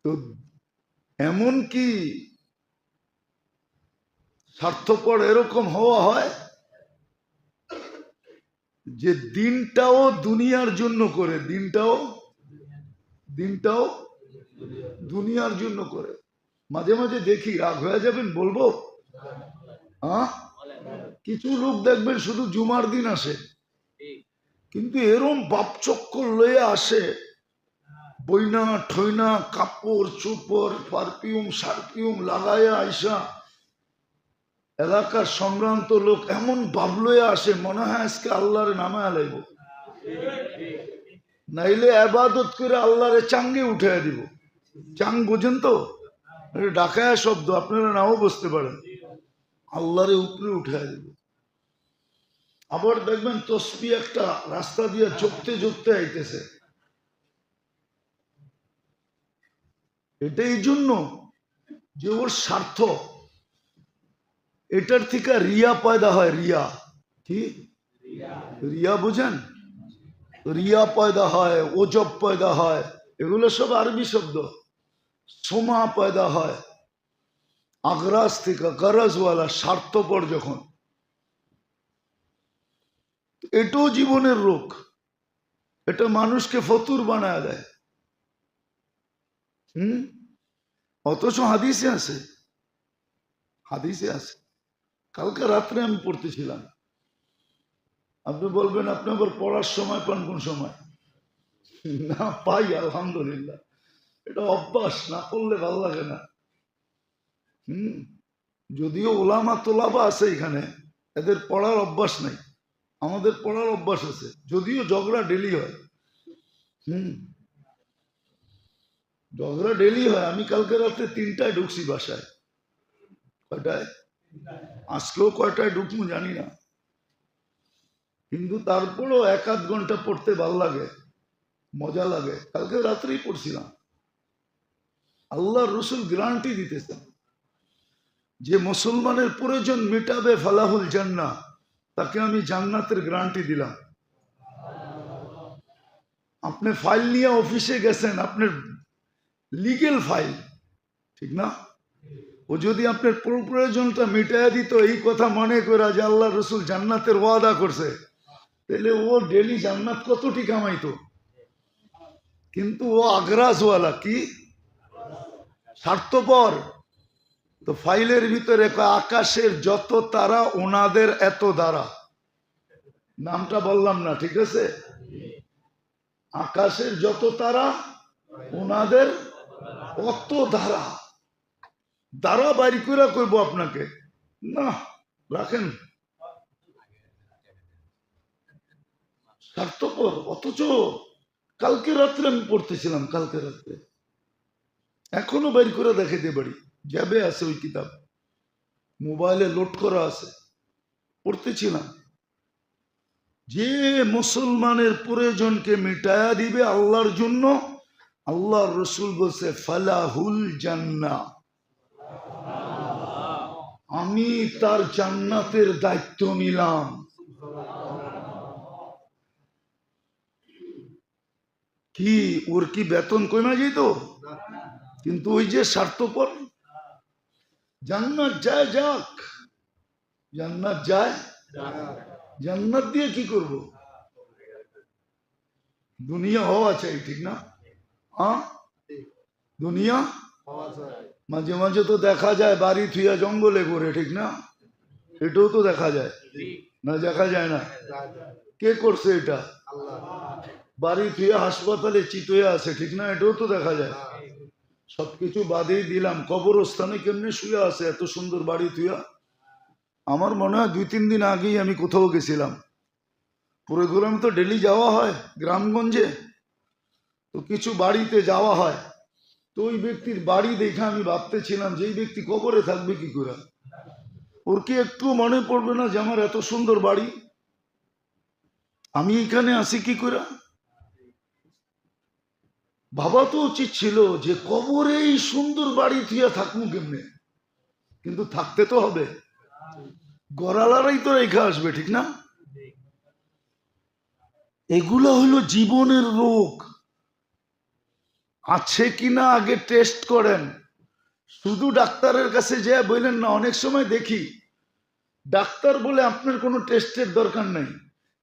তো এমন কি স্বার্থপর এরকম হওয়া হয় যে দিনটাও দুনিয়ার জন্য করে, দিনটাও দুনিয়ার জন্য করে। মাঝে মাঝে দেখি, রাগ হয়ে যাবেন বলবো, কিছু লোক দেখবেন শুধু জুমার দিন আসে, কিন্তু এরম বাপচক্কর লয়ে আসে, বইনা ঠইনা কাপড় চোপড় পারফিউম সারফিউম লাগাইয়া আইসা এলাকার সম্ভ্রান্ত লোক এমন ভাব লয়ে আসে মনে হয় আজকে আল্লাহরে নামে আলাইব, নাইলে আবাদত করে আল্লাহরে চাঙ্গে উঠে দিব। চাং বোঝেন তো, ডাকায়া শব্দ, আপনারা নাও বুঝতে পারেন। আল্লাহরে উপরে উঠে দিব। আবার দেখবেন তসবি একটা রাস্তা দিয়ে চোখতে চোখতে আইতেছে, এটা এই জন্য যে ওর স্বার্থ, এটার থেকে রিয়া পয়দা হয়। রিয়া কি? রিয়া বুঝেন? রিয়া পয়দা হয়, ওজব পয়দা হয়, এগুলো সব আরবি শব্দ। সোমা পয়দা হয় আগ্রাস থেকে, গরজওয়ালা, স্বার্থপর যখন। এটাও জীবনের রোগ, এটা মানুষকে ফতুর বানায় দেয়। অথচ হাদিসে আছে, হাদিসে আছে। কালকে রাত্রে আমি পড়তেছিলাম। আপনি বলবেন আপনি আবার পড়ার সময় পান কোন সময়? না পাই, আলহামদুলিল্লাহ। এটা অভ্যাস, না করলে ভালো লাগে না। যদিও ওলামা তোলাবা আছে এখানে, এদের পড়ার অভ্যাস নাই। আমাদের পড়ার অভ্যাস আছে, যদিও ঝগড়া ডেলি হয়। ঝগড়া ডেলি হয়। আমি কালকে রাত্রে 3টায় ঢুকছি বাসায়। কয়টায়? আজকেও কয়টায় ঢুকবো জানি না, কিন্তু তারপরও 1-8 ঘন্টা পড়তে ভালো লাগে, মজা লাগে। কালকে রাত্রেই পড়ছিলাম। আল্লাহ রসুল গ্যারান্টি দিতেছেন যে মুসলমানের প্রয়োজন মিটাবে ফালাহুল জান্নাহ, তাকে আমি জান্নাতের গ্যারান্টি দিলাম। আপনি ফাইল নিয়ে অফিসে গেছেন, আপনার লিগেল ফাইল, ঠিক না? ও যদি আপনার প্রয়োজনটা মিটাইয়া দিত এই কথা মনে করা যে আল্লাহ রসুল জান্নাতের ওয়াদা করছে, তাহলে ও ডেলি জান্নাত কতটি কামাইতো। কিন্তু ও আগ্রাসওয়ালা, কি স্বার্থপর। তো ফাইলের ভিতরে আকাশের যত তারা ওনাদের এত দ্বারা, নামটা বললাম না, ঠিক আছে? আকাশের যত তারা ওনাদের অত দ্বারা, দ্বারা বাড়ি করে করবো আপনাকে না, রাখেন। স্বার্থপর। অথচ কালকে রাত্রে আমি পড়তেছিলাম, কালকে রাত্রে, এখনো বের করে দেখাইতে পারি, যাবে আছে ওই কিতাব, মোবাইলে লোড করা আছে, পড়তেছিলাম। যে মুসলমানের প্রয়োজনকে মিটায়া দিবে আল্লাহর জন্য, আল্লাহর রসুল বলছে ফালাহুল জান্নাহ, আমি তার জান্নাতের দায়িত্ব নিলাম। কি ওর কি বেতন কমে যেত? কিন্তু ওই যে স্বার্থপর, জান্নাত যায় যাক, জান্নাত যায়, জান্নাত দিয়ে কি করব? দুনিয়া হওয়া চাই, ঠিক না? দুনিয়া মাঝে মাঝে তো দেখা যায় বাড়ি থুইয়া জঙ্গলে করে, ঠিক না? এটাও তো দেখা যায় না? দেখা যায় না? কে করছে এটা? বাড়ি থুইয়া হাসপাতালে চিতয়ে আছে, ঠিক না? এটাও তো দেখা যায়। সবকিছু বাদেই দিলাম, কবরস্থানে কেমনে শুয়ে আছে এত সুন্দর বাড়ি থুইয়া। আমার মনে হয় 2-3 দিন আগেই আমি কোথাও গেছিলাম, প্রোগ্রাম তো ডেলি যাওয়া হয় গ্রামগঞ্জে, তো কিছু বাড়িতে যাওয়া হয়। তো ওই ব্যক্তির বাড়ি দেখে আমি ভাবতেছিলাম যে এই ব্যক্তি কবরে থাকবে কি করে? ওর কি একটু মনে পড়বে না যে আমার এত সুন্দর বাড়ি, আমি এখানে আসি কি করে? ভাবা তো উচিত ছিল যে কবরে এই সুন্দর বাড়ি থুইয়া থাকবো কেমনে, কিন্তু থাকতে তো হবে, গড়ালারাই তো রেখে আসবে, ঠিক না? এগুলো হলো জীবনের রোগ। আছে কিনা আগে টেস্ট করেন। শুধু ডাক্তারের কাছে যে বললেন না, অনেক সময় দেখি ডাক্তার বলে আপনার কোনো টেস্টের দরকার নেই,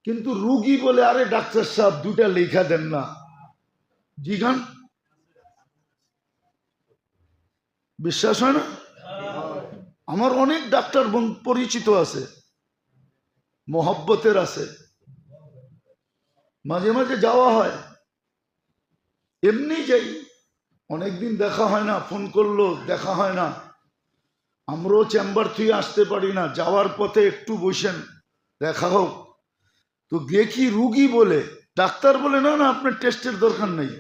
কিন্তু রুগী বলে আরে ডাক্তার সাহেব দুটা লেখা দেন না। জিগান, বিশ্বাস হয় না? আমার অনেক ডাক্তার পরিচিত আছে, মোহব্বতের আছে, মাঝে মাঝে যাওয়া হয়, এমনি যাই, অনেকদিন দেখা হয় না, ফোন করলো দেখা হয় না, আমরাও চেম্বার থেকে আসতে পারি না, যাওয়ার পথে একটু বসেন দেখা হোক। তো দেখি রুগী বলে, ডাক্তার বলে না না আপনার টেস্টের দরকার নেই।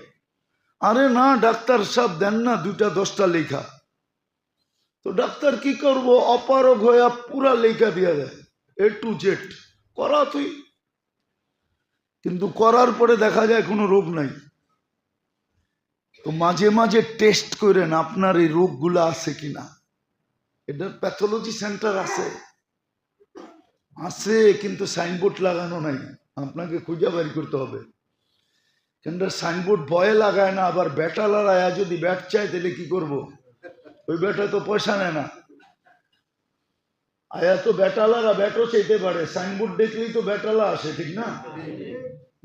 আরে না ডাক্তার সাহেব দেন না দুটা 10টা লেখা। তো ডাক্তার কি করবো, অপারগ হয়ে পুরা লেখা দিয়ে দেয় A to Z, করা তুই। কিন্তু করার পরে দেখা যায় কোনো রোগ নাই। তো মাঝে মাঝে টেস্ট করেন আপনার এই রোগগুলো আছে কিনা। এটার প্যাথোলজি সেন্টার আছে, আছে কিন্তু সাইনবোর্ড লাগানো নাই, আপনাকে খুঁজে বের করতে হবে। কিন্তু সাইনবোর্ড ভয়ে লাগায় না, আবার ব্যাটালার আয়া যদি ব্যাট চায় তাহলে কি করব, ওই ব্যাটা তো পয়সা নেয় না। আয়া তো ব্যাটালারা ব্যাটও চাইতে পারে, সাইনবোর্ড দেখলেই তো ব্যাটালা আসে, ঠিক না?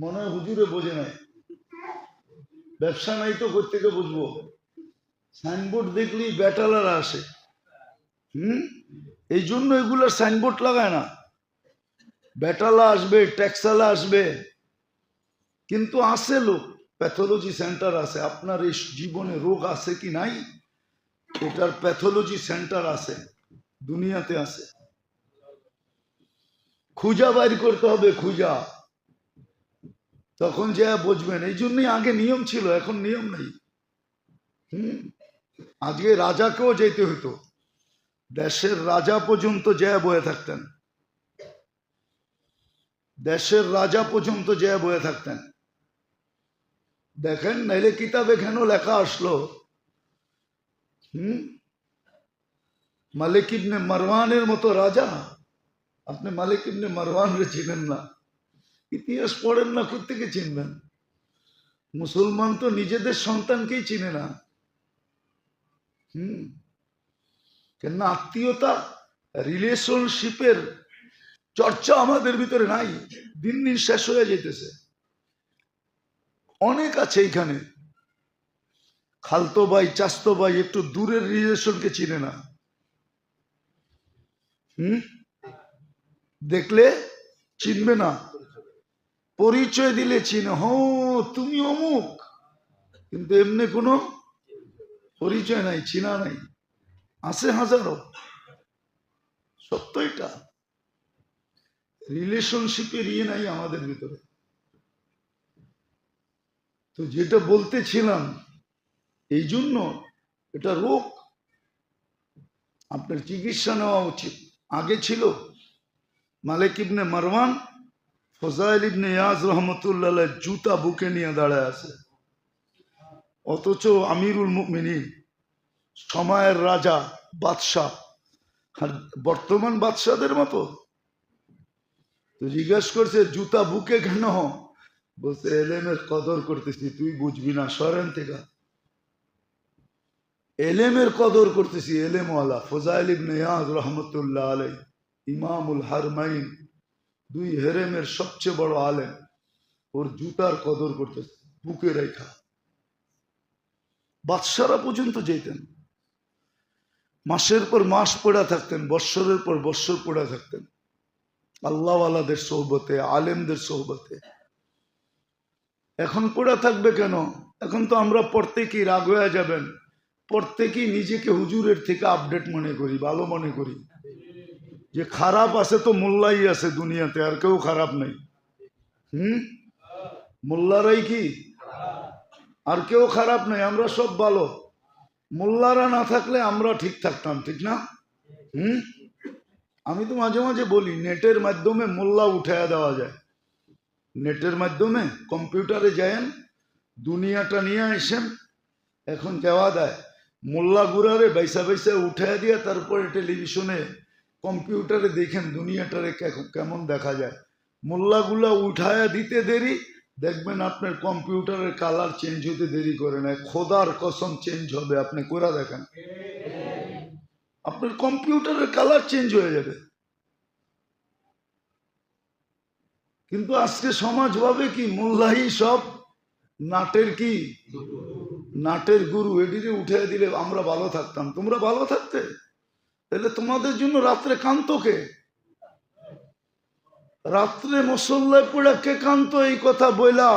মনে হয় হুজুরে বোঝে নাই, ব্যবসা নাই তো কোত্থেকে বুঝবো, সাইনবোর্ড দেখলেই ব্যাটালারা আসে। এই জন্য এগুলোর সাইনবোর্ড লাগায় না। ব্যাটালা আসবে, ট্যাক্সালা আসবে, কিন্তু আছে লোক, প্যাথোলজি সেন্টার আছে। আপনার এই জীবনে রোগ আছে কি নাই, এটার প্যাথোলজি সেন্টার আছে, দুনিয়াতে আছে। খুঁজা বাইর করতে হবে, খুঁজা, তখন যা বুঝবেন। এই জন্যই আগে নিয়ম ছিল, এখন নিয়ম নেই। আজকে রাজাকেও যেতে হইতো, দেশের রাজা পর্যন্ত যা বয়ে থাকতেন, দেশের রাজা পর্যন্ত যা বয়ে থাকতেন। দেখেন নাইলে কিতাবে কেন লেখা আসলো, মালিক ইবনে মারওয়ানের মতো রাজা। আপনি মালিক ইবনে মারওয়ানরে চিনেন না, ইতিহাস পড়েন না, কোত্থেকে চিনবেন? মুসলমান তো নিজেদের সন্তানকেই চিনে না। কেন আত্মীয়তা, রিলেশনশিপের চর্চা আমাদের ভিতরে নাই, দিন দিন শেষ হয়ে যেতেছে। অনেক আছে এখানে খালতো ভাই, চাস্তো ভাই, একটু দূরের রিলেশনকে চিনে না। দেখলে চিনবে না, পরিচয় দিলে চিনে, হ তুমি অমুক, কিন্তু এমনি কোনো পরিচয় নাই, চিনা নাই। আছে হাজারো, সত্য এটা। রিলেশনশিপের ইয়ে নাই আমাদের ভিতরে। তো যেটা বলতেছিলাম, এই জন্য এটা রোগ, আপনার চিকিৎসা নেওয়া উচিত। আগে ছিল মালিক ইবনে মারওয়ান, ফজাইল ইবনে ইয়াজ রহমতুল্লাহ জুতা বুকে নিয়ে দাঁড়ায় আছে, অথচ আমিরুল মুমিনিন, সময়ের রাজা, বাদশাহ, আর বর্তমান বাদশাদের মতো। তো জিজ্ঞাসা করছে জুতা বুকে কেন, বলছে এলেমের কদর করতেছি, তুই বুঝবি না, সরেন থেকে। এলেমের কদর করতেছি, এলেমওয়ালা ফজাইল ইবনে ইয়াজ রহমতুল্লাহ আলাই, ইমামুল হারমাইন, 2 হেরেমের সবচেয়ে বড় আলেম, ওর জুতার কদর করতেছে, বুকে রেখা। বাদশারা পর্যন্ত যেতেন, মাসের পর মাস পড়া থাকতেন, বৎসরের পর বৎসর পড়া থাকতেন আল্লাহওয়ালাদের সোহবতে, আলেমদের সোহবতে। এখন পড়া থাকবে কেন? এখন তো আমরা প্রত্যেকেই রাগ হয়ে যাবেন, প্রত্যেকেই নিজেকে হুজুরের থেকে আপডেট মনে করি, ভালো মনে করি। যে খারাপ আছে তো মোল্লাই আছে দুনিয়াতে, আর কেউ খারাপ নেই। মোল্লারাই কি, আর কেউ খারাপ নেই, আমরা সব ভালো। মোল্লারা না থাকলে আমরা ঠিক থাকতাম, ঠিক না? আমি তো মাঝে মাঝে বলি, নেটের মাধ্যমে মোল্লা উঠাইয়া দেওয়া যায়। নেটের মাধ্যমে কম্পিউটারে যায়েন, দুনিয়াটা নিয়ে আসেন, এখন দেওয়া দেয়। মোল্লা গুড়ারে বাইসা বাইসা উঠাইয়া দিয়ে তারপরে টেলিভিশনে কম্পিউটারে দেখেন দুনিয়াটারে কেমন দেখা যায়। মোল্লাগুলা উঠায়া দিতে দেরি, দেখবেন আপনার কম্পিউটারের কালার চেঞ্জ হতে দেরি করে না, খোদার কসম চেঞ্জ হবে, আপনি করে দেখেন আপনার কম্পিউটারের কালার চেঞ্জ হয়ে যাবে। কিন্তু আজকে সমাজ ভাবে কি মোল্লাহি সব নাটের কি নাটের গুরু, এটিকে উঠে দিলে আমরা ভালো থাকতাম। তোমরা ভালো থাকতে, তাহলে তোমাদের জন্য রাত্রে কান্ত কে? রাত্রে মুসল্লায় পড়ে কে কান্ত? এই কথা বইলা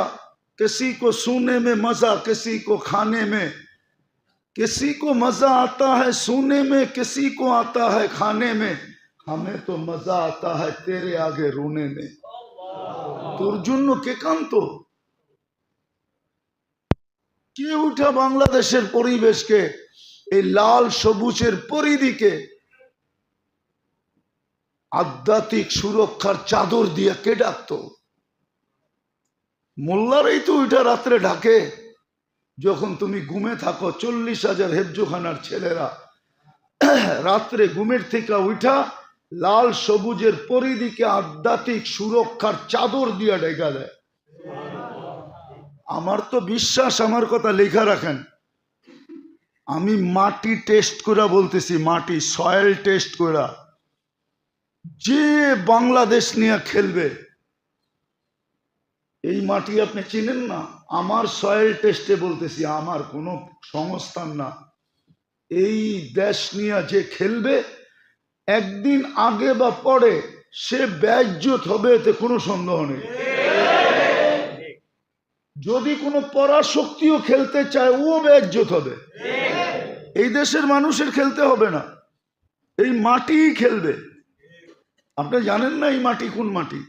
किसी को सोने में मजा, किसी को खाने में, किसी को मजा आता है सोने में, किसी को आता है खाने में, हमें तो मजा आता है तेरे आगे रोने में। তোর জন্য কে কান্ত? কে উঠা বাংলাদেশের পরিবেশকে এই লাল সবুজের পরিধিকে আধ্যাত্মিক সুরক্ষার চাদর দিয়ে কে ডাকতো? মোল্লারাই তো ওইটা রাত্রে ঢাকে। যখন তুমি ঘুমে থাকো, 40,000 হেফজোখানার ছেলেরা রাত্রে ঘুমের থেকে উঠা লাল সবুজের পরিধিকে আধ্যাত্মিক সুরক্ষার চাদর দিয়ে ঢেকা দেয়। আমার তো বিশ্বাস, আমার কথা লেখা রাখেন, আমি মাটি টেস্ট করে বলতেছি, মাটি সয়েল টেস্ট করে, যে বাংলাদেশ নিয়ে খেলবে, এই মাটি আপনি চিনেন না, আমার সয়েল টেস্টে বলতেছি, আমার কোনো সংস্থান না, এই দেশ নিয়ে যে খেলবে একদিন আগে বা পরে সে বেইজ্জত হবে, এতে কোনো সন্দেহ নেই। যদি কোনো পরাশক্তিও খেলতে চায়, ও বেইজ্জত হবে। এই দেশের মানুষের খেলতে হবে না, এই মাটি খেলবে। আপনি জানেন না এই মাটি কোন মাটি?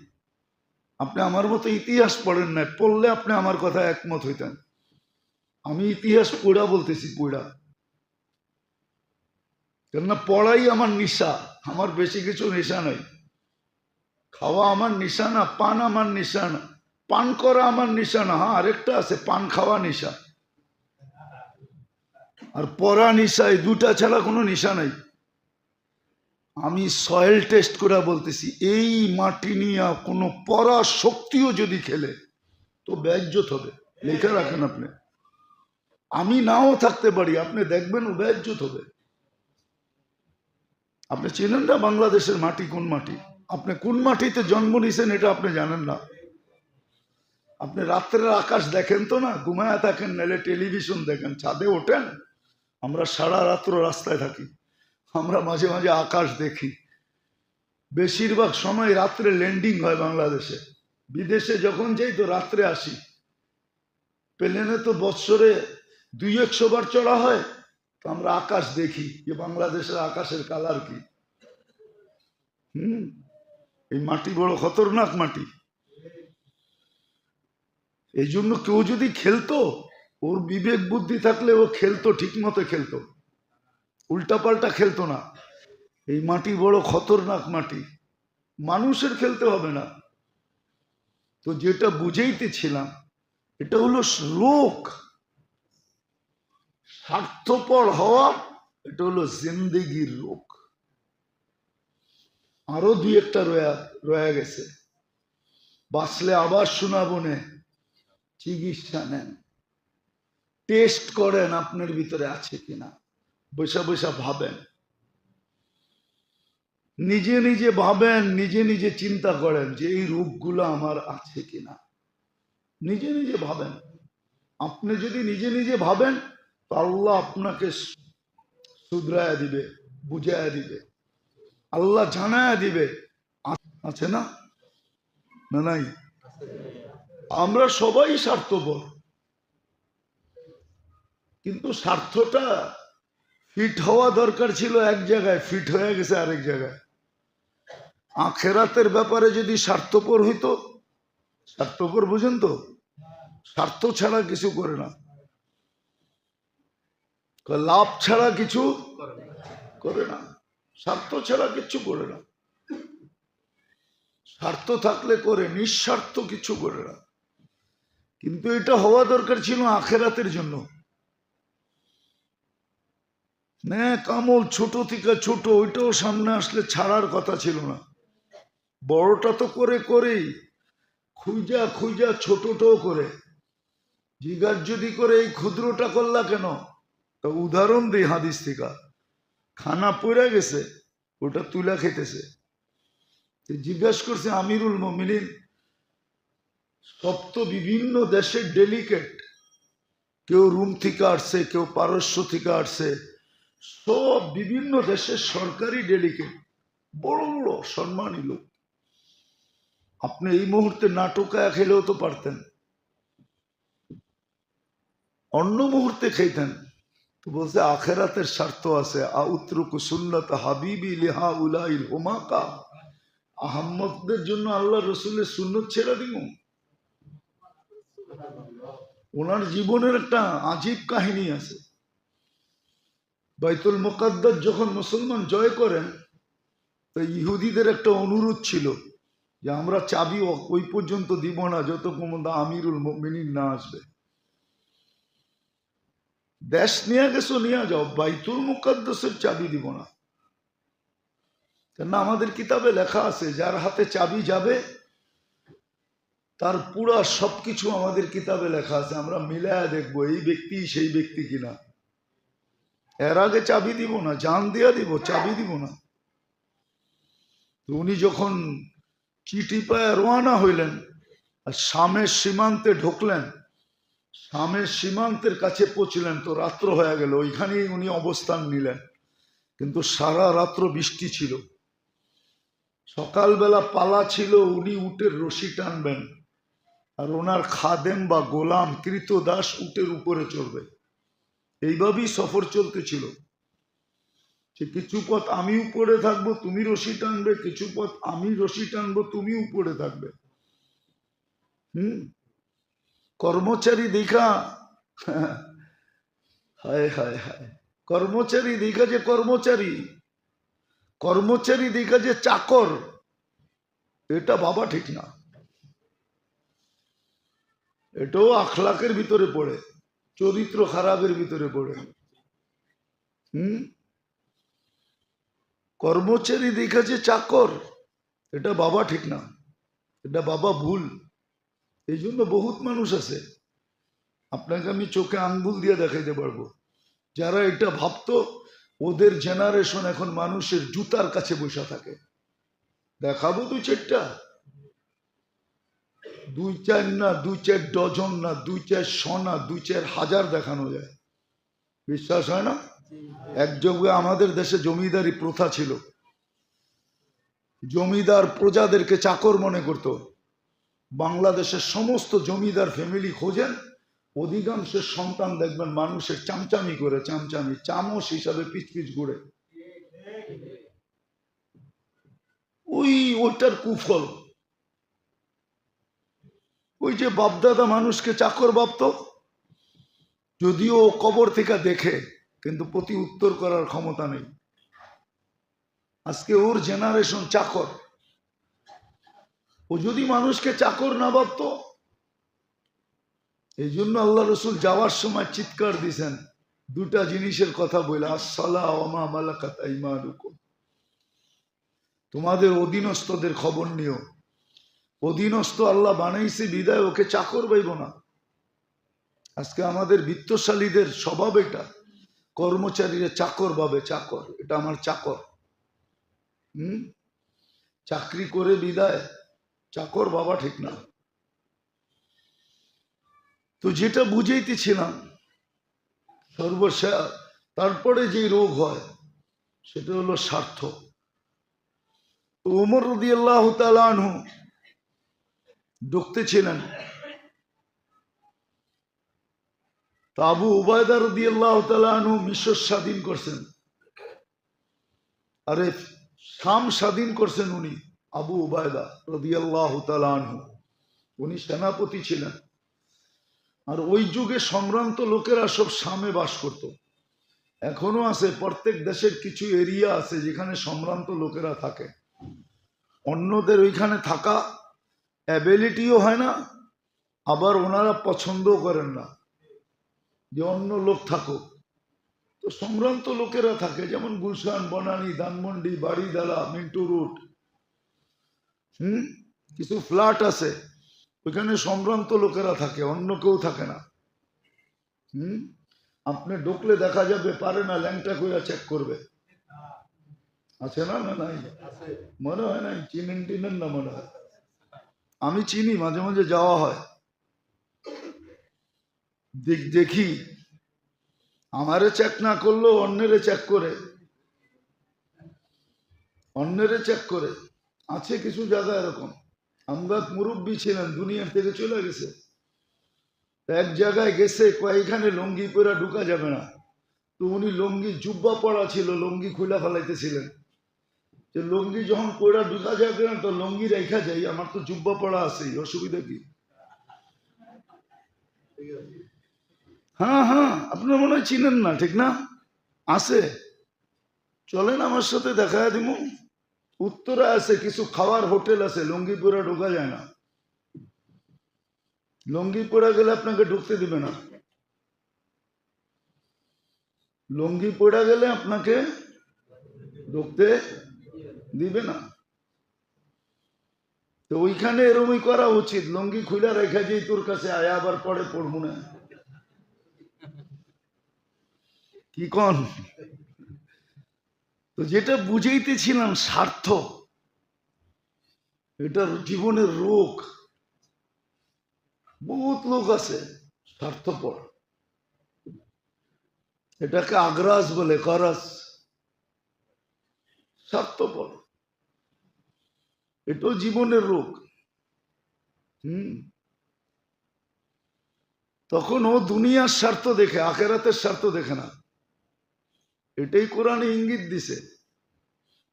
আপনি আমার মতো ইতিহাস পড়েন না, পড়লে আপনি আমার কথা একমত হইতেন। আমি ইতিহাস পড়া বলতেছি, পড়া, কেননা পড়াই আমার নেশা। আমার বেশি কিছু নেশা নাই। খাওয়া আমার নেশা না, পান আমার নেশা না, পান করা আমার নেশা না। হ্যাঁ, আরেকটা আছে, পান খাওয়া নেশা আর পড়া নেশা, এই দুটা ছাড়া কোনো নেশা নাই। আমি সয়েল টেস্ট করে বলতেছি, এই মাটি নিয়ে কোনো পরা শক্তিও যদি খেলে তো বেইজ্জত হবে। লেখা রাখেন আপনি, আমি নাও থাকতে পারি, আপনি দেখবেন ও বেইজ্জত হবে। আপনি চেনেন না বাংলাদেশের মাটি কোন মাটি? আপনি কোন মাটিতে জন্ম নিয়েছেন এটা আপনি জানেন না। আপনি রাত্রের আকাশ দেখেন তো না, ঘুমায়া থাকেন, নাহলে টেলিভিশন দেখেন, ছাদে ওঠেন। আমরা সারা রাত্র রাস্তায় থাকি, আমরা মাঝে মাঝে আকাশ দেখি। বেশিরভাগ সময় রাত্রে ল্যান্ডিং হয় বাংলাদেশে। বিদেশে যখন যাই তো রাত্রে আসি। প্লেনে তো বৎসরে 200-100 বার চড়া হয়, তো আমরা আকাশ দেখি যে বাংলাদেশের আকাশের কালার কি। এই মাটি বড় খতরনাক মাটি। এই জন্য কেউ যদি খেলতো, ওর বিবেক বুদ্ধি থাকলে ও খেলতো, ঠিক মতো খেলতো, উল্টাপাল্টা খেলতো না। এই মাটি বড় খতরনাক মাটি, মানুষের খেলতে হবে না। তো যেটা বুঝাইতেছিলাম, এটা হলো লোক স্বার্থপর হওয়া, এটা হলো জিন্দেগির রোগ। আরো 2-1টা রয়ে গেছে, বাঁচলে আবার শোনাবো নে। চিকিৎসা নেন, টেস্ট করেন আপনার ভিতরে আছে কিনা, বৈশা বৈশা ভাবেন, নিজে নিজে ভাবেন, নিজে নিজে চিন্তা করেন যে এই রোগগুলো আমার আছে কিনা। নিজে নিজে ভাবেন। আপনি যদি নিজে নিজে ভাবেন তো আল্লাহ আপনাকে শুধরায়া দিবে, বুঝায়া দিবে, আল্লাহ জানায়া দিবে। আছে না? না নাই? আমরা সবাই স্বার্থপর, কিন্তু স্বার্থটা ফিট হওয়া দরকার ছিল এক জায়গায়, ফিট হয়ে গেছে আরেক জায়গায়। আখেরাতের ব্যাপারে যদি স্বার্থপর হইতো, স্বার্থপর বুঝেন তো, স্বার্থ ছাড়া কিছু করে না, লাভ ছাড়া কিছু করে না, স্বার্থ ছাড়া কিছু করে না। স্বার্থ থাকলে করে, নিঃস্বার্থ কিছু করে না। কিন্তু এটা হওয়া দরকার ছিল আখেরাতের জন্য। কামল ছোট থেকে ছোট, ওইটাও সামনে আসলে ছাড়ার কথা ছিল না। বড়টা তো করেই খুঁজা খুঁজা ছোটটাও করে জিজ্ঞাসা যদি করে এই ক্ষুদ্রটা করলা কেন, তো উদাহরণ দিই হাদিস থেকে, খানা পড়ে গেছে ওটা তুলা খেতেছে, জিজ্ঞাসা করছে আমিরুল মুমিনিন, সব তো বিভিন্ন দেশের ডেলিগেট, কেউ রুম থেকে আসছে, কেউ পারস্য থেকে আসছে, সব বিভিন্ন দেশের সরকারি ডেলিগেট, বড় বড় সম্মানী লোক, আপনি এই মুহূর্তে নাটকায় খেলেও তো পারতেন, অন্য মুহূর্তে খেতেন। তো বলছে আখেরাতের স্বার্থ আছে, আউত্রুকু সুন্নাত হাবিবি লিহা উলাইল হুমাকা, আহম্মদদের জন্য আল্লাহ রসুলের সুন্নত ছেড়ে দিব। ওনার জীবনের একটা আজীব কাহিনী আছে। বাইতুল মুকাদ্দাস যখন মুসলমান জয় করেন, তো ইহুদিদের একটা অনুরোধ ছিল যে আমরা চাবি ওই পর্যন্ত দিব না যতক্ষণ আমিরুল মুমিনিন না আসবে। দেশ নিয়ে গেছো নিয়ে যাও, বাইতুল মুকাদ্দাসের চাবি দিব না। কেন আমাদের কিতাবে লেখা আছে যার হাতে চাবি যাবে তার পুরা সবকিছু আমাদের কিতাবে লেখা আছে, আমরা মিলায়া দেখবো এই ব্যক্তি সেই ব্যক্তি কিনা। এর আগে চাবি দিব না, জান দিয়া দিব, চাবি দিব না। তো উনি যখন চিঠি পায় রওনা হইলেন আর শামের সীমান্তে ঢুকলেন, শামের সীমান্তের কাছে পৌঁছলেন, তো রাত্র হয়ে গেল, ওইখানেই উনি অবস্থান নিলেন। কিন্তু সারা রাত্র বৃষ্টি ছিল, সকালবেলা পালা ছিল উনি উটের রশি টানবেন, আর ওনার খাদেম বা গোলাম কৃতদাস উটের উপরে চড়বে। এইভাবেই সফর চলতেছিল, যে কিছু পথ আমি উপরে থাকবো তুমি রশি টানবে, কিছু পথ আমি রশি টানবো তুমি উপরে থাকবে। কর্মচারী দেখা, হায় হায় হায়, কর্মচারী দেখা যে কর্মচারী, কর্মচারী দেখা যে চাকর, এটা বাবা ঠিক না। এটাও আখলাকের ভিতরে পড়ে, চরিত্র খারাপের ভিতরে পড়ে। কর্মচারী দেখা যে চাকর, এটা বাবা ঠিক না, এটা বাবা ভুল। এই জন্য বহুত মানুষ আছে, আপনাকে আমি চোখে আঙ্গুল দিয়ে দেখাইতে পারবো, যারা এটা ভাবতো ওদের জেনারেশন এখন মানুষের জুতার কাছে বসে থাকে। দেখাবো দুই চারটা, দুই চার না, দুই চার ডজন না, দুই চার শনা, দুই চার হাজার দেখানো যায়, বিশ্বাস হয় না? এক যুগে আমাদের দেশে জমিদারি প্রথা ছিল, জমিদার প্রজাদেরকে চাকর মনে করত। বাংলাদেশের সমস্ত জমিদার ফ্যামিলি খোঁজেন, অধিকাংশের সন্তান দেখবেন মানুষের চামচামি করে, চামচামি চামচ হিসাবে পিচ পিচ ঘুরে। ওইটার কুফল, ওই যে বাপদাদা মানুষকে চাকর ভাবত, যদিও কবর থেকে দেখে, কিন্তু প্রতি উত্তর করার ক্ষমতা নেই। আজকে ওর জেনারেশন চাকর। ও যদি মানুষকে চাকর না ভাবত, এই জন্য আল্লাহ রসুল যাওয়ার সময় চিৎকার দিছেন দুটা জিনিসের কথা বলে, আসসালাহ ওয়া মা মালাকাত আইমানুকুম, তোমাদের অধীনস্থদের খবর নিও। অধীনস্থ আল্লাহ বানাইছে বিদায় ওকে চাকর পাইব না। আজকে আমাদের বিত্তশালীদের স্বভাব এটা, কর্মচারীরা চাকর ভাবে, চাকর, এটা আমার চাকর। চাকরি করে বিদায়, চাকর বাবা ঠিক না। তো যেটা বুঝাইতেছিলাম, সর্বশেষ তারপরে যে রোগ হয় সেটা হলো স্বার্থ। তো ওমর রাদিয়াল্লাহু তাআলা আনহু ঢুকতেছিলেন, তো আবু উবায়দা রাদিয়াল্লাহু তাআলা আনহু মিশর স্বাধীন করছেন, আরে শাম স্বাধীন করছেন উনি, আবু উবায়দা রাদিয়াল্লাহু তাআলা আনহু, উনি সেনাপতি ছিলেন। আর ওই যুগে সম্ভ্রান্ত লোকেরা সব শামে বাস করত, এখনো আছে, প্রত্যেক দেশের কিছু এরিয়া আছে যেখানে সম্ভ্রান্ত লোকেরা থাকে। অন্যদের ওইখানে থাকা অ্যাবিলিটিও হয় না, আবার ওনারা পছন্দও করেন না যে অন্য লোক থাকুক। তো সম্ভ্রান্ত লোকেরা থাকে, যেমন গুলশান, বনানী, ধানমন্ডি, বাড়িদালা, মিন্টু রুট, কিছু ফ্ল্যাট আছে, ওইখানে সম্ভ্রান্ত লোকেরা থাকে, অন্য কেউ থাকে না। আপনি ঢুকলে দেখা যাবে পারে না, ল্যাংটা করে চেক করবে। আছে না? না নাই? মনে হয় নাই? চিনেন টিনেন না মনে হয়? আমি চিনি, মাঝে মাঝে যাওয়া হয়, দেখি। আমারে চেক না করলেও অন্যেরে চেক করে, অন্যেরে চেক করে। আছে কিছু জায়গা এরকম। আমরা মুরব্বী ছিলেন, দুনিয়ার থেকে চলে গেছে, এক জায়গায় গেছে, এখানে লুঙ্গি পরা ঢুকা যাবে না। তো উনি লুঙ্গি জুব্বা পড়া ছিল, লুঙ্গি খুলা ফেলাইতেছিলেন। যে লুঙ্গি যখন পড়া ঢুকা যাবে না, তো লুঙ্গি রেখা যাই, আমার তো জুব্বা পড়া আছে, অসুবিধা কি? হ্যাঁ হ্যাঁ, আপনার মনে হয় চিনেন না, ঠিক না? আছে, চলেন আমার সাথে দেখা দিব। উত্তরে আছে কিছু খাওয়ার হোটেল আছে, লুঙ্গি পরা ঢোকা যায় না। লুঙ্গি পরা গেলে আপনাকে ঢুকতে দিবে না, লুঙ্গি পড়া গেলে আপনাকে ঢুকতে দিবে না। তো ওইখানে এরমই করা উচিত, লুঙ্গি খুলে রেখা যেই তোর কাছে আয়া, আবার পরে পড়বো না, কি কন? তো যেটা বুঝাইতেছিলাম, স্বার্থ এটা জীবনের রোগ। বহুত লোক আছে স্বার্থপর, এটাকে আগ্রাস বলে, করাস, স্বার্থপর। এটাও জীবনের রোগ। তখন ও দুনিয়ার স্বার্থ দেখে, আখেরাতের স্বার্থ দেখে না। এটাই কোরআনে ইঙ্গিত দিছে।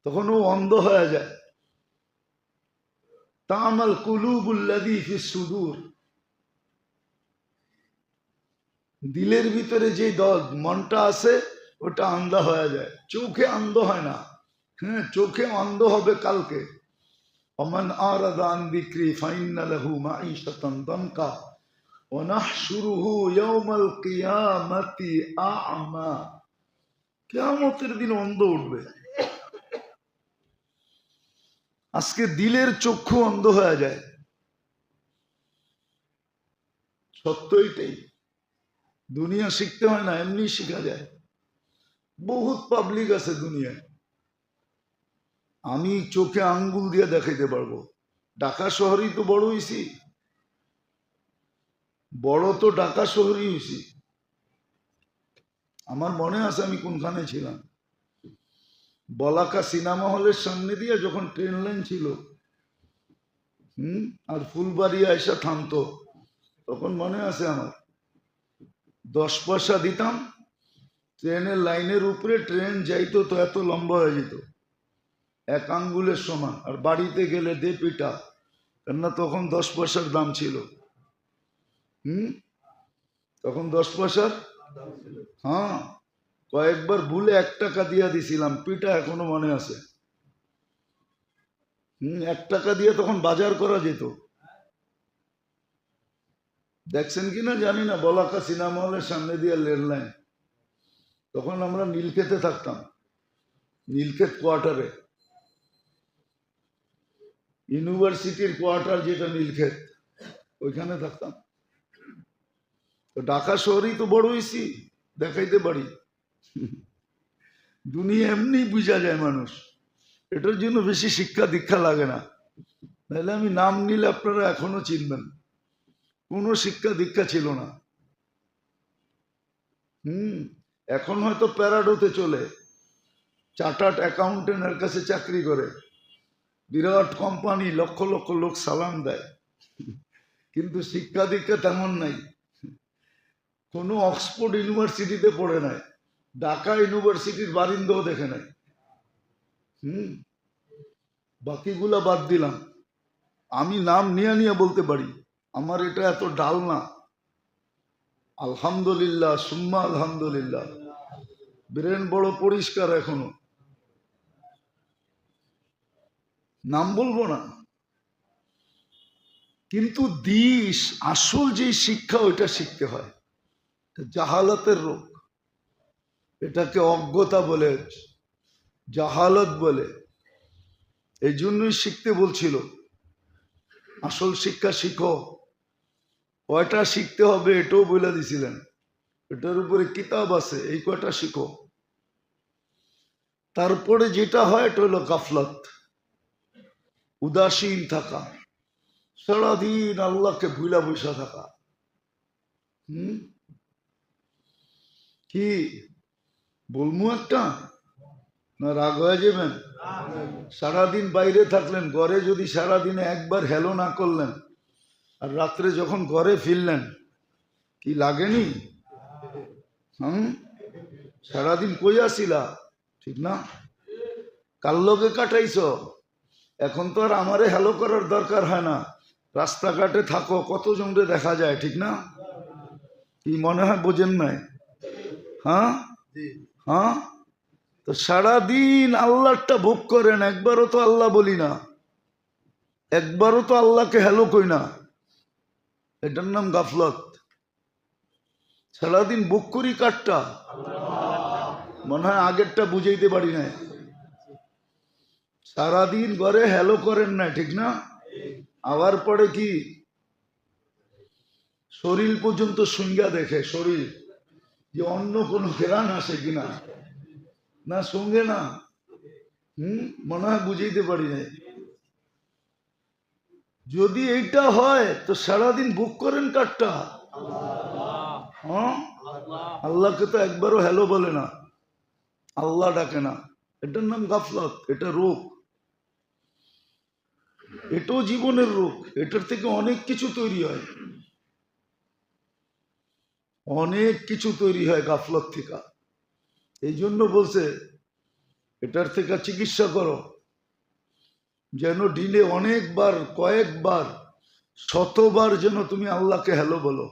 তখন ও অন্ধ হয়ে যায়। তামাল কুলুবুল্লাযী ফিস সুদূর, দিলের ভিতরে যে মনটা আছে ওটা আন্ধা হয়ে যায়, চোখে অন্ধ হয় না। হ্যাঁ, চোখে অন্ধ হবে কালকে। ওমান আরাদা আন যিকরি ফাইন্না লাহু মাঈশাতান দানকা ওয়া নাহশুরুহু ইয়াওমাল কিয়ামাতি আ'মা। কিয়ামতের দিন অন্ধ উঠবে। আজকে দিলের চক্ষু অন্ধ হয়ে যায়, সত্য এটাই। দুনিয়া শিখতে হয় না, এমনি শিখা যায়। বহুত পাবলিক আছে দুনিয়ায়, আমি চোখে আঙ্গুল দিয়ে দেখাইতে পারবো। ঢাকা শহরেই তো বড় হইছি, বড় তো ঢাকা শহরই হইছি। আমার মনে আছে আমি কোনখানে ছিলাম, বলাকা সিনেমা হলের সামনে দিয়ে যখন ট্রেন লাইন ছিল, আর ফুলবাড়িয়া এসে থামতো, তখন মনে আছে আমার 10 পয়সা দিতাম, ট্রেনের লাইনের উপরে ট্রেন যাইতো, তো এত লম্বা হয়ে যেত, এক আঙ্গুলের সমান। আর বাড়িতে গেলে দে পিটা, কেননা তখন 10 পয়সার দাম ছিল। তখন 10 পয়সার, হ্যাঁ, কয়েকবার ভুলে 1 টাকা দিয়া দিছিলাম, পিটা এখনো মনে আছে। 1 টাকা দিয়ে তখন বাজার করা যেত। দেখছেন কিনা জানি না, বলাকা সিনেমা হলের সামনে দিয়ে রেল লাইন, তখন আমরা নীলক্ষেতে থাকতাম, নীলক্ষেত কোয়ার্টারে, ইউনিভার্সিটির কোয়ার্টার যেটা নীলক্ষেত, ওইখানে থাকতাম। তো ঢাকা শহরেই তো বড় হয়েছি, দেখাইতে পারি। দুনিয়া এমনি বুঝা যায় মানুষ, এটার জন্য বেশি শিক্ষা দীক্ষা লাগে না। নাহলে আমি নাম নিলে আপনারা এখনো চিনবেন, কোনো শিক্ষা দীক্ষা ছিল না। এখন হয়তো প্যারাডোতে চলে, চার্টার্ড অ্যাকাউন্টেন্টের কাছে চাকরি করে, বিরাট কোম্পানি, লক্ষ লক্ষ লোক সালাম দেয়, কিন্তু শিক্ষা দীক্ষা তেমন নাই। কোনো অক্সফোর্ড ইউনিভার্সিটিতে পড়ে নাই, ঢাকা ইউনিভার্সিটির বারিন্দাও দেখে নাই। বাকিগুলা বাদ দিলাম, আমি নাম নিয়ে নিয়ে বলতে পারি, আমার এটা এত ডাল না। আলহামদুলিল্লাহ, সুম্মা আলহামদুলিল্লাহ, ব্রেন বড় পরিষ্কার এখনো। নাম বলবো না, কিন্তু দিস আসল যে শিক্ষা ওইটা শিখতে হয়। জাহালাতের রোগ, এটাকে অজ্ঞতা বলে, জাহালত বলে। এই জন্যই শিখতে বলছিল, আসল শিক্ষা শিখো। কয়টা শিখতে হবে এটাও বলে দিছিলেন, এটার উপরে কিতাব আছে, এই কয়টা শিখো। তারপরে যেটা হয় এটা হলো গাফলত, উদাসীন থাকা, সারাদিন আল্লাহকে ভুলা বসা থাকা। কি বলবো একটা, না রাগ হয়ে যাবেন? সারাদিন বাইরে থাকলেন, ঘরে যদি সারাদিনে একবার হ্যালো না করলেন, আর রাত্রে যখন ঘরে ফিরলেন কি লাগেনি? সারাদিন কই আসিলা, ঠিক না? কার লগে কাটাইছ? এখন তো আর আমারে হ্যালো করার দরকার হয় না, রাস্তাঘাটে থাকো কতজনকে দেখা যায়, ঠিক না? কি মনে হয় বোঝেন নাই? হ্যাঁ হ্যাঁ, তো সারাদিন আল্লাহটা ভোগ করেন, একবারও তো আল্লাহ বলি না, একবারও তো আল্লাহকে হ্যালো কই না, এটার নাম গাফলত। সারাদিন ভোগ করি কারটা? মনে হয় আগেরটা বুঝাইতে পারি না। সারাদিন ঘরে হ্যালো করেন না, ঠিক না? আবার পরে কি শরীর পর্যন্ত সুঙ্গা দেখে, শরীর যে অন্য কোনো ঘেরান আসে কিনা, না সঙ্গে না। মনে হয় বুঝাইতে পারি না। যদি এইটা হয় তো সারাদিন ভোগ করেন কারটা? হ্যাঁ, আল্লাহকে তো একবারও হ্যালো বলে না, আল্লাহ ডাকে না, এটার নাম গাফলত, এটা রোগ, এটাও জীবনের রোগ। এটার থেকে অনেক কিছু তৈরি হয়, অনেক কিছু তৈরি হয় গাফলত থেকে। এই জন্য বলছে এটার থেকে চিকিৎসা করো, যেন দিনে অনেকবার, কয়েকবার, শতবার যেন তুমি আল্লাহকে হ্যালো বলো,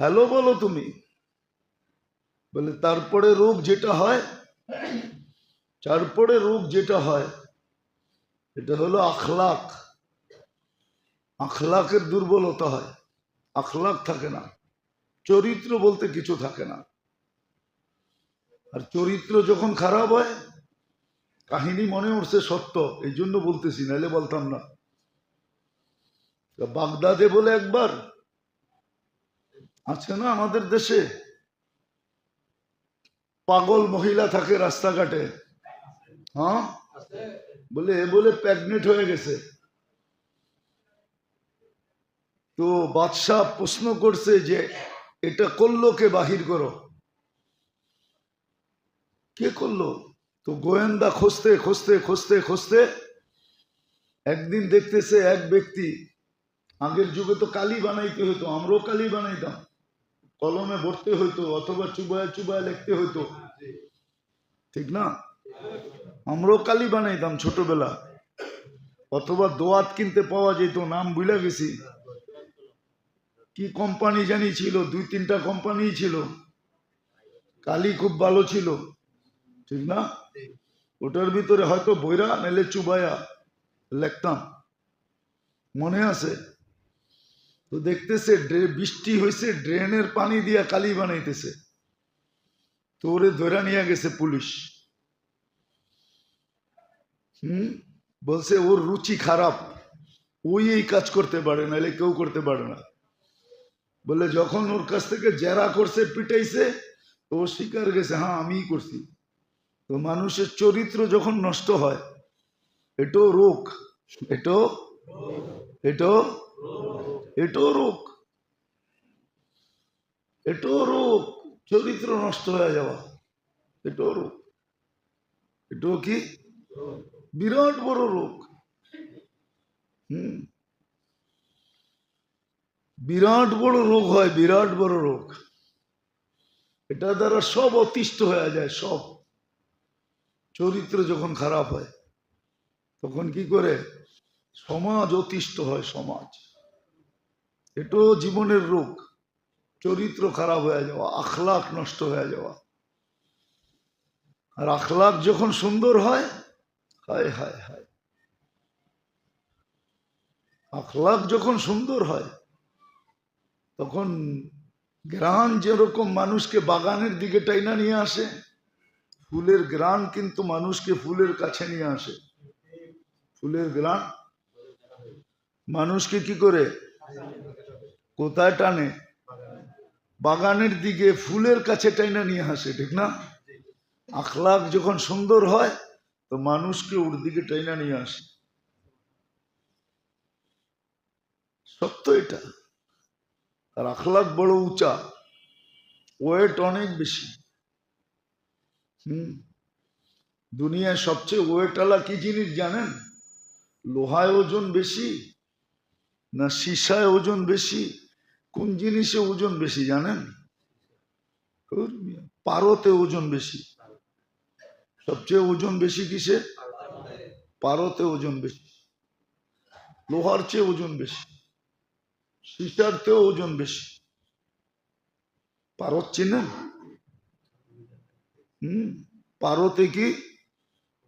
হ্যালো বলো তুমি। বলে তারপরে রোগ যেটা হয়, তারপরে রোগ যেটা হয় এটা হলো আখলাক। আখলাকের দুর্বলতা হয়, আখলাক থাকে না, চরিত্র বলতে কিছু থাকে না। আর চরিত্র যখন খারাপ হয়, কাহিনী মনে উঠছে সত্য, এই জন্য বলতেছি, নাহলে বলতাম না। বাগদাদে বলে একবার আছে না আমাদের দেশে, পাগল মহিলা থাকে রাস্তাঘাটে, হ্যাঁ, বলে এ বলে প্রেগনেন্ট হয়ে গেছে। তো বাদশাহ প্রশ্ন করছে যে এটা করলো কে, বাহির করো, কে করলো? তো গোয়েন্দা খুঁজতে খুঁজতে খুঁজতে খুঁজতে একদিন দেখতেছে এক ব্যক্তি, আগের যুগে তো কালি বানাইতে হইতো, আমরাও কালি বানাইতাম, কলমে ভরতে হইতো অথবা চুবায় চুবায় লিখতে হইতো, ঠিক না? আমরাও কালি বানাইতাম ছোটবেলা, অথবা দোয়াত কিনতে পাওয়া যেত, নাম ভুলে গেছি, কি কোম্পানি জানি ছিল, 2-3টা কোম্পানি ছিল, কালি খুব ভালো ছিল, ঠিক না? ওটার ভিতরে হয়তো বইরা নাইলে চুবায়া লিখতাম, মনে আছে? তো দেখতেছে বৃষ্টি হয়েছে, ড্রেনের পানি দিয়া কালি বানাইতেছে, তো ওরে ধরে নিয়ে গেছে পুলিশ। বলছে ওর রুচি খারাপ, ওই এই কাজ করতে পারে, নাহলে কেউ করতে পারে না। বলে যখন ওর কাছ থেকে জেরা করছে, পিটাইছে, তো ও স্বীকার গেছে, হ্যাঁ আমিই করছি। তো মানুষের চরিত্র যখন নষ্ট হয়, এটাও রোগ, এটাও এটাও এটাও রোগ, এটাও রোগ, চরিত্র নষ্ট হয়ে যাওয়া, এটাও রোগ, এটাও কি বিরাট বড় রোগ। বিরাট বড় রোগ হয়, বিরাট বড় রোগ। এটা দ্বারা সব অতিষ্ঠ হয়ে যায়, সব। চরিত্র যখন খারাপ হয় তখন কি করে? সমাজ অতিষ্ঠ হয়, সমাজ। এটাও জীবনের রোগ, চরিত্র খারাপ হয়ে যাওয়া, আখলাক নষ্ট হয়ে যাওয়া। আর আখলাক যখন সুন্দর হয়, হায় হায় হায়, আখলাক যখন সুন্দর হয় তখন গ্রান যেরকম মানুষকে বাগানের দিকে টাইনা নিয়ে আসে, ফুলের গ্রান কিন্তু মানুষকে ফুলের কাছে নিয়ে আসে, ফুলের গ্রান। মানুষকে কি করে, কোথায় টানে? বাগানের দিকে, ফুলের কাছে টাইনা নিয়ে আসে, ঠিক না? আখলাক যখন সুন্দর হয় তো মানুষকে ওর দিকে টাইনা নিয়ে আসে। সত্য এটা। আর আখলাক বড় উঁচা, ওয়েট অনেক বেশি। দুনিয়ায় সবচেয়ে ওয়েটওয়ালা কি জিনিস জানেন? লোহায় ওজন বেশি না সীসায় ওজন বেশি? কোন জিনিসে ওজন বেশি জানেন? পারতে ওজন বেশি। সবচেয়ে ওজন বেশি কিসে? পারতে ওজন বেশি। লোহার চেয়ে ওজন বেশি, সীসার চেয়ে ওজন বেশি। পারত চেনেন? পারতে কি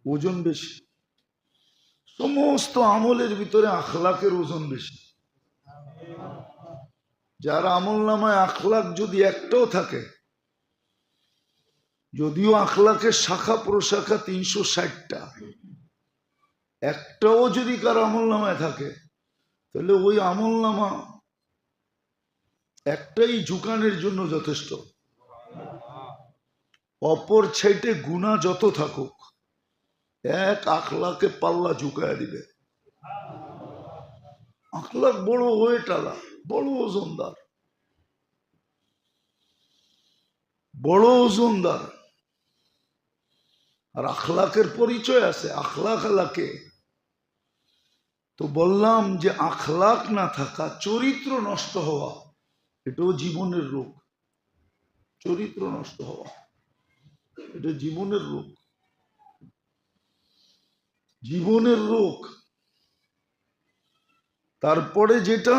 ওজন বেশি। সমস্ত আমলের ভিতরে আখলাকের ওজন বেশি। যার আমল নামায় আখলাক যদি একটাও থাকে, যদিও আখলাকের শাখা প্রশাখা 360টা, একটাও যদি কার আমল নামায় থাকে, তাহলে ওই আমল নামা একটাই ঝুকানের জন্য যথেষ্ট। অপর সাইডে গুনাহ যত থাকুক, এক আখলাকে পাল্লা ঝুঁকায় দিবে। আখলাক বড় ওয়েটালা, বড় ওজনদার, বড় ওজনদার। আর আখলাকের পরিচয় আছে, আখলাক আলাকে। তো বললাম যে আখলাক না থাকা, চরিত্র নষ্ট হওয়া, এটাও জীবনের রোগ। চরিত্র নষ্ট হওয়া এটা জীবনের রোগ, জীবনের রোগ। তারপরে যেটা,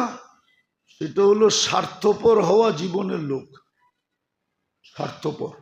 সেটা হলো স্বার্থপর হওয়া, জীবনের লোক স্বার্থপর।